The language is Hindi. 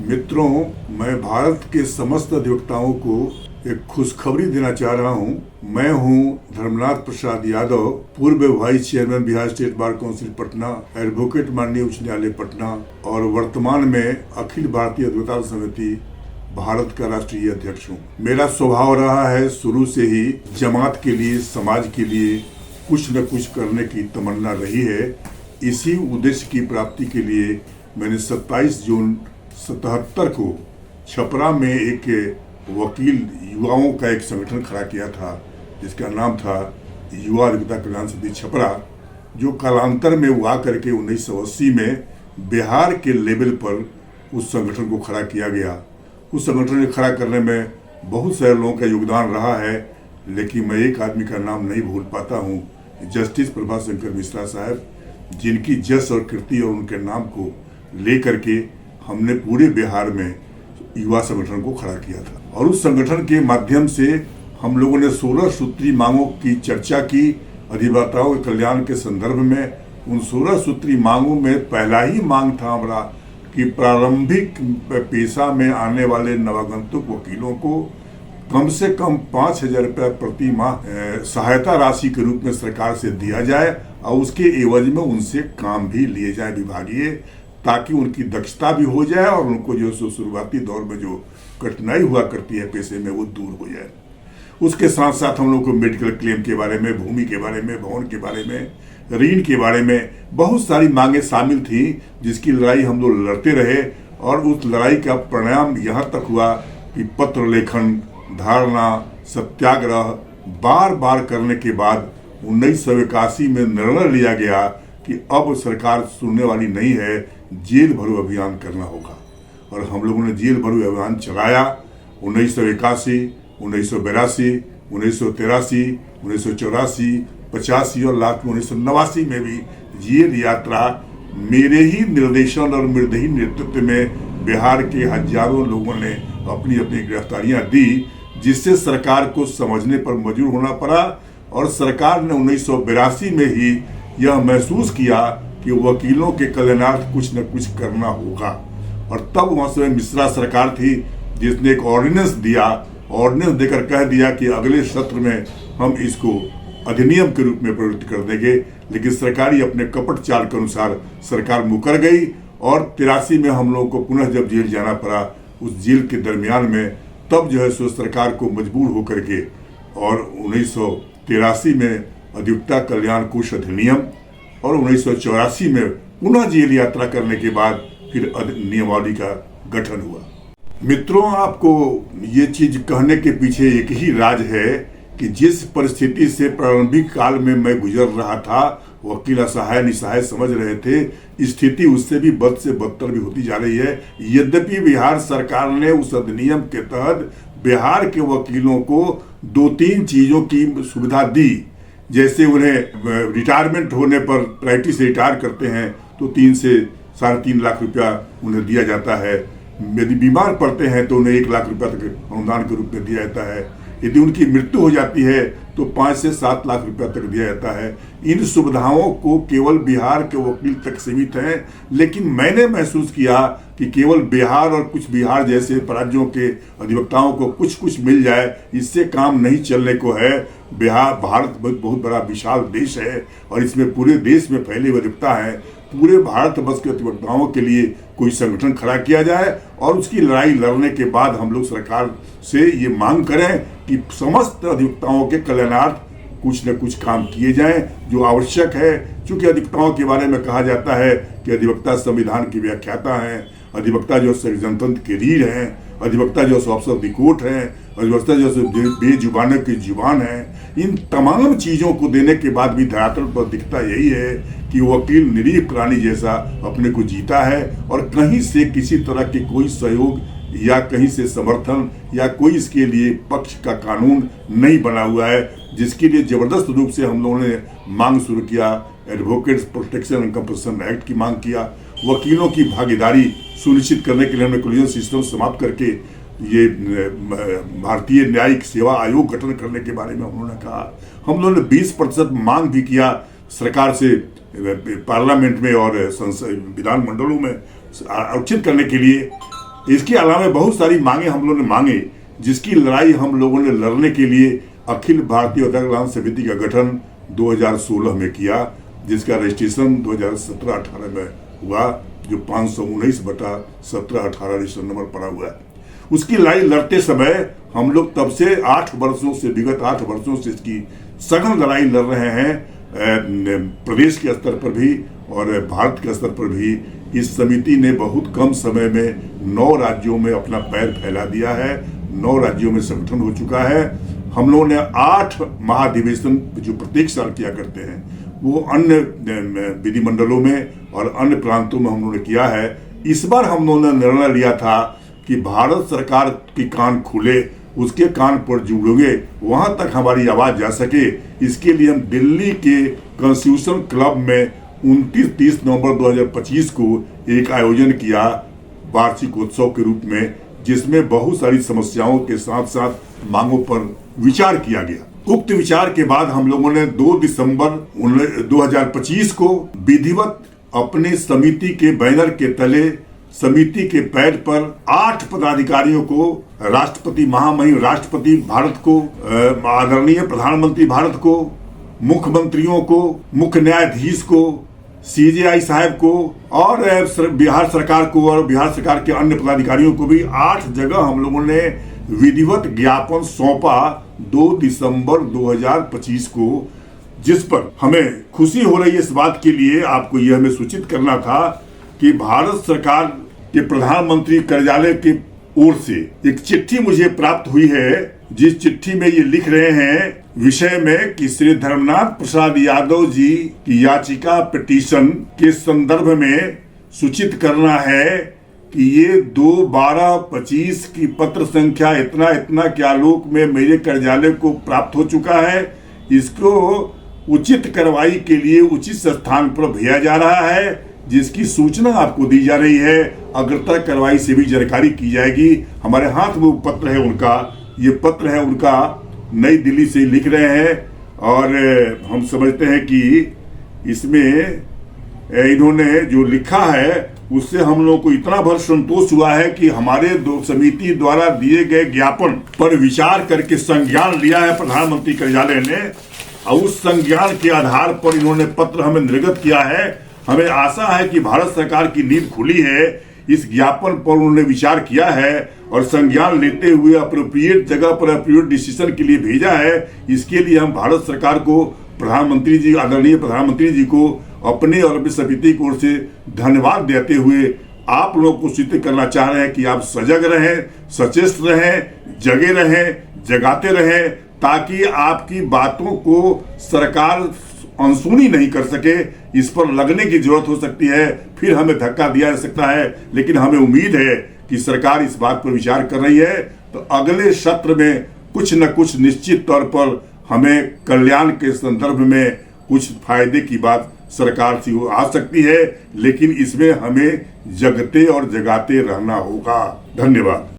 मित्रों, मैं भारत के समस्त अधिवक्ताओं को एक खुशखबरी देना चाह रहा हूं। मैं हूं धर्मनाथ प्रसाद यादव, पूर्व vice chairman Bihar state bar council Patna, advocate माननीय उच्च न्यायालय पटना और वर्तमान में अखिल भारतीय अधिवक्ता समिति भारत का राष्ट्रीय अध्यक्ष हूँ। मेरा स्वभाव रहा है शुरू से ही जमात के लिए, समाज के लिए कुछ न कुछ करने की तमन्ना रही है। इसी उद्देश्य की प्राप्ति के लिए मैंने 27 जून 77 को छपरा में एक वकील युवाओं का एक संगठन खड़ा किया था, जिसका नाम था युवा अधिवक्ता कल्याण समिति छपरा, जो कालांतर में हुआ करके 1980 में बिहार के लेवल पर उस संगठन को खड़ा किया गया। उस संगठन को खड़ा करने में बहुत सारे लोगों का योगदान रहा है, लेकिन मैं एक आदमी का नाम नहीं भूल पाता हूँ, जस्टिस प्रभाशंकर मिश्रा साहब, जिनकी जस और कीर्ति और उनके नाम को लेकर के हमने पूरे बिहार में युवा संगठन को खड़ा किया था। और उस संगठन के माध्यम से हम लोगों ने 16 सूत्री मांगों की चर्चा की अधिवक्ताओं के कल्याण के संदर्भ में। उन 16 सूत्री मांगों में पहला ही मांग था हमारा कि प्रारंभिक पेशा में आने वाले नवागंतुक वकीलों को कम से कम 5,000 रुपये प्रति माह सहायता राशि के रूप में सरकार से दिया जाए और उसके एवज में उनसे काम भी लिए जाए विभागीय, ताकि उनकी दक्षता भी हो जाए और उनको जो शुरुआती दौर में जो कठिनाई हुआ करती है पेशे में, वो दूर हो जाए। उसके साथ साथ हम लोग को मेडिकल क्लेम के बारे में, भूमि के बारे में, भवन के बारे में, ऋण के बारे में बहुत सारी मांगे शामिल थी, जिसकी लड़ाई हम लोग लड़ते रहे। और उस लड़ाई का परिणाम यहाँ तक हुआ कि पत्र लेखन, धारणा, सत्याग्रह बार बार करने के बाद 1981 में निर्णय लिया गया कि अब सरकार सुनने वाली नहीं है, जेल भरो अभियान करना होगा। और हम लोगों ने जेल भरो अभियान चलाया। 1981, 1982, 1983, 1984, 85 और लास्ट में 1989 में भी जेल यात्रा मेरे ही निर्देशन और मेरे ही नेतृत्व में बिहार के हजारों लोगों ने अपनी अपनी गिरफ्तारियां दी, जिससे सरकार को समझने पर मजबूर होना पड़ा। और सरकार ने 1982 में ही यह महसूस किया कि वकीलों के कल्याणार्थ कुछ न कुछ करना होगा। और तब वहाँ से मिश्रा सरकार थी, जिसने एक ऑर्डिनेंस दिया। ऑर्डिनेंस देकर कह दिया कि अगले सत्र में हम इसको अधिनियम के रूप में प्रवृत्त कर देंगे। लेकिन सरकारी अपने कपट चाल के अनुसार सरकार मुकर गई और 83 में हम लोगों को पुनः जब जेल जाना पड़ा, उस जेल के दरमियान में तब जो है सो सरकार को मजबूर होकर के और 1983 में अधिवक्ता कल्याण कोष अधिनियम और 1984 में पुनः जेल यात्रा करने के बाद फिर नियमावली का गठन हुआ। मित्रों, आपको ये चीज कहने के पीछे एक ही राज है कि जिस परिस्थिति से प्रारंभिक काल में मैं गुजर रहा था, वकील असहाय निसहाय समझ रहे थे, स्थिति उससे भी बद से बदतर भी होती जा रही है। यद्यपि बिहार सरकार ने उस अधिनियम के तहत बिहार के वकीलों को 2-3 चीजों की सुविधा दी, जैसे उन्हें रिटायरमेंट होने पर प्रैक्टिस से रिटायर करते हैं तो 3 से 3.5 लाख रुपया उन्हें दिया जाता है। यदि बीमार पड़ते हैं तो उन्हें 1 लाख रुपया तक अनुदान के रूप में दिया जाता है। यदि उनकी मृत्यु हो जाती है तो 5 से 7 लाख रुपया तक दिया जाता है। इन सुविधाओं को केवल बिहार के वकील तक सीमित है, लेकिन मैंने महसूस किया कि केवल बिहार और कुछ बिहार जैसे राज्यों के अधिवक्ताओं को कुछ कुछ मिल जाए, इससे काम नहीं चलने को है। भारत बहुत बड़ा विशाल देश है और इसमें पूरे देश में फैले हुए अधिवक्ता हैं। पूरे भारत वर्ष के अधिवक्ताओं के लिए कोई संगठन खड़ा किया जाए और उसकी लड़ाई लड़ने के बाद हम लोग सरकार से ये मांग करें कि समस्त अधिवक्ताओं के कल्याणार्थ कुछ न कुछ काम किए जाएं, जो आवश्यक है। चूंकि अधिवक्ताओं के बारे में कहा जाता है कि अधिवक्ता संविधान की व्याख्याता हैं, अधिवक्ता जो जनतंत्र के रीढ़ हैं, अधिवक्ता जो ऑफिसर ऑफ द कोर्ट हैं, अधिवक्ता जो बेजुबानों की जुबान है। इन तमाम चीज़ों को देने के बाद भी धरातल पर दिखता यही है कि वकील निरीह प्राणी जैसा अपने को जीता है और कहीं से किसी तरह के कोई सहयोग या कहीं से समर्थन या कोई इसके लिए पक्ष का कानून नहीं बना हुआ है, जिसके लिए जबरदस्त रूप से हम लोगों ने मांग शुरू किया। Advocates protection and compulsion act की मांग किया। वकीलों की भागीदारी सुनिश्चित करने के लिए हमने कोलिजन सिस्टम समाप्त करके ये भारतीय न्यायिक सेवा आयोग गठन करने के बारे में उन्होंने कहा। हम लोगों ने 20% मांग भी किया सरकार से पार्लियामेंट में और विधान मंडलों में आरक्षित करने के लिए। इसके अलावा बहुत सारी मांगे हम लोगों ने मांगे, जिसकी लड़ाई हम लोगों ने लड़ने के लिए अखिल भारतीय औद्योगिक समिति का गठन 2016 में किया, जिसका रजिस्ट्रेशन 2017-18 में हुआ, जो 519/17-18 रजिस्टर नंबर पड़ा हुआ है। उसकी लड़ाई लड़ते समय हम लोग तब से विगत 8 वर्षों से इसकी सघन लड़ाई लड़ रहे हैं, प्रदेश के स्तर पर भी और भारत के स्तर पर भी। इस समिति ने बहुत कम समय में 9 राज्यों में अपना पैर फैला दिया है, 9 राज्यों में संगठन हो चुका है। हम लोगों ने 8 महाधिवेशन जो प्रत्येक साल किया करते हैं, वो अन्य विधिमंडलों में और अन्य प्रांतों में हम लोगों ने किया है। इस बार हम लोगों ने निर्णय लिया था कि भारत सरकार के कान खुले, उसके कान पर जुड़ोगे, वहां तक हमारी आवाज जा सके। इसके लिए हम दिल्ली के कॉन्स्टिट्यूशन क्लब में 29-30 नवंबर 2025 को एक आयोजन किया वार्षिकोत्सव के रूप में, जिसमें बहुत सारी समस्याओं के साथ साथ मांगों पर विचार किया गया। उक्त विचार के बाद हम लोगों ने 2 दिसंबर 2025 को विधिवत अपने समिति के बैनर के तले, समिति के पैड पर 8 पदाधिकारियों को, राष्ट्रपति महामहिम राष्ट्रपति भारत को, आदरणीय प्रधानमंत्री भारत को, मुख्यमंत्रियों को, मुख्य न्यायाधीश को, सीजेआई साहब को और बिहार सरकार को और बिहार सरकार के अन्य पदाधिकारियों को भी 8 जगह हम लोगों ने विधिवत ज्ञापन सौंपा 2 दिसंबर 2025 को, जिस पर हमें खुशी हो रही है। इस बात के लिए आपको यह हमें सूचित करना था कि भारत सरकार के प्रधानमंत्री कार्यालय की ओर से एक चिट्ठी मुझे प्राप्त हुई है, जिस चिट्ठी में ये लिख रहे हैं विषय में कि श्री धर्मनाथ प्रसाद यादव जी की याचिका पिटीशन के संदर्भ में सूचित करना है कि ये 2/12/25 की पत्र संख्या इतना इतना के आलोक में मेरे कार्यालय को प्राप्त हो चुका है। इसको उचित कार्रवाई के लिए उचित स्थान पर भेजा जा रहा है, जिसकी सूचना आपको दी जा रही है। अग्रतर कार्रवाई से भी जानकारी की जाएगी। हमारे हाथ में पत्र है उनका, ये पत्र है उनका, नई दिल्ली से लिख रहे हैं और हम समझते हैं कि इसमें इन्होंने जो लिखा है उससे हम लोगों को इतना भर संतोष हुआ है कि हमारे समिति द्वारा दिए गए ज्ञापन पर विचार करके संज्ञान लिया है प्रधानमंत्री कार्यालय ने, और उस संज्ञान के आधार पर इन्होंने पत्र हमें निर्गत किया है। हमें आशा है कि भारत सरकार की नींद खुली है, इस ज्ञापन पर उन्होंने विचार किया है और संज्ञान लेते हुए अप्रोप्रिएट जगह पर अप्रोप्रिएट डिसीजन के लिए भेजा है। इसके लिए हम भारत सरकार को, प्रधानमंत्री जी, आदरणीय प्रधानमंत्री जी को अपने और अपनी समिति की ओर से धन्यवाद देते हुए आप लोगों को सूचित करना चाह रहे हैं कि आप सजग रहें, सचेत रहें, जगे रहें, जगाते रहें, ताकि आपकी बातों को सरकार अनसुनी नहीं कर सके। इस पर लगने की जरूरत हो सकती है, फिर हमें धक्का दिया जा सकता है, लेकिन हमें उम्मीद है कि सरकार इस बात पर विचार कर रही है, तो अगले सत्र में कुछ न कुछ निश्चित तौर पर हमें कल्याण के संदर्भ में कुछ फायदे की बात सरकार से आ सकती है, लेकिन इसमें हमें जगते और जगाते रहना होगा। धन्यवाद।